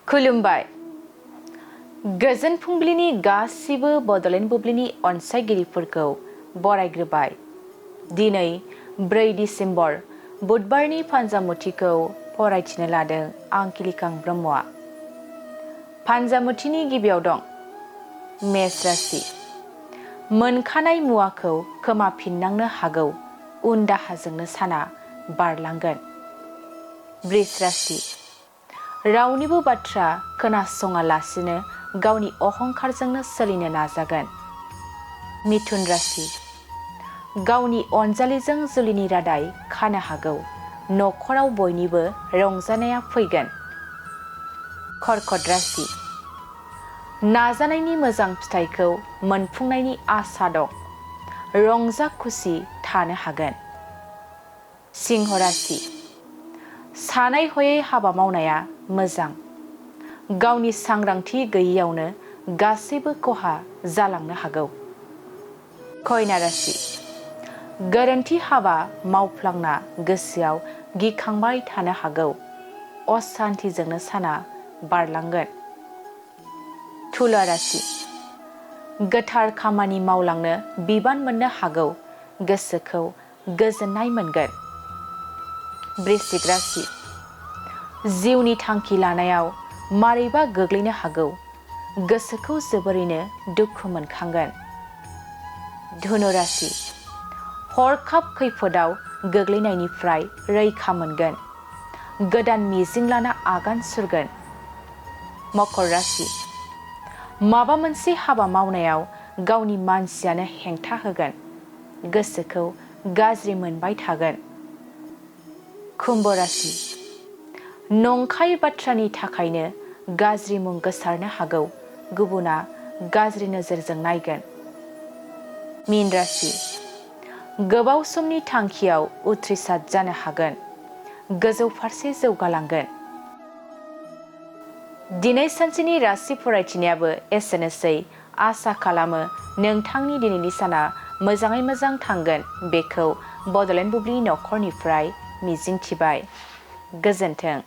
खुलुमबाय। गोजोन फुंबिलिनि गासिबो बड'लेण्ड बुब्लिनि अनसायगिरिफोरखौ बरायग्रोबाय। दिनै 4 डिसेम्बर बुधबारनि फान्जामुथिखौ फरायथिनो लादों आं किलिकां ब्रह्मआ। फान्जामुथिनि गिबियाव दं मेष राशि। मोनखानाय मुवाखौ खोमाफिननांनो हागौ, उन दाहाजोंनो साना बारलांगोन। वृष राशि। रावनिबो बाथ्रा खोनासङालासिनो गावनि अहंखारजोंनो सोलिनो नाजागोन। मिथुन राशि। गावनि अनजालिजों जुलिनि रादाय खानो हागौ, नखराव बयनिबो रंजानाया फैगोन। कर्कट राशि। नाजानायनि मोजां फिथाइखौ मोनफुंनायनि आसा दं, रंजा खुसि थानो हागोन। सिंह राशि। सानै हयै हाबा मावनाया मोजां, गावनि सांग्रांथि गैयैयावनो गासैबो खहा जालांनो हागौ। कन्या राशि। गोरोन्थि हाबा मावफ्लांना गोसोआव गिखांबाय थानो हागौ, असान्तिजोंनो साना बारलांगोन। तुला राशि। गोथार खामानि मावलांनो बिबान मोननो हागौ, गोसोखौ गोजोननाय मोनगोन। वृश्चिक राशि। जिउनि थांखि लानायाव मारैबा गोग्लैनो हागौ, गोसोखौ जोबोरैनो दुखु मोनखांगोन। धनु राशि। हरखाब खैफोदाव गोग्लैनायनिफ्राय रैखा मोनगोन, गोदान मिजिं लाना आगान सुरगोन। मकर राशि। माबा मोनसे हाबा मावनायाव गावनि मानसियानो हेंथा होगोन, गोसोखौ गाज्रि मोनबाय थागोन। कुम्भ राशि। नंखाय बाथ्रानि थाखायनो गाज्रि मुं गोसारनो हागौ, गुबुना गाज्रि नोजोरजों नायगोन। मीन राशि। गोबाव समनि थांखियाव उथ्रिसार जानो हागोन, गोजौ फारसे जौगालांगोन। दिनै सानसेनि राशि फरायथिनायाबो एसेनोसै। आसा खालामो नोंथांनि दिनैनि साना मोजाङै मोजां थांगोन, बेखौ बड'लेण्ड बुब्लिनि नखरनिफ्राय मिजिंथिबाय। गोजोन्थों।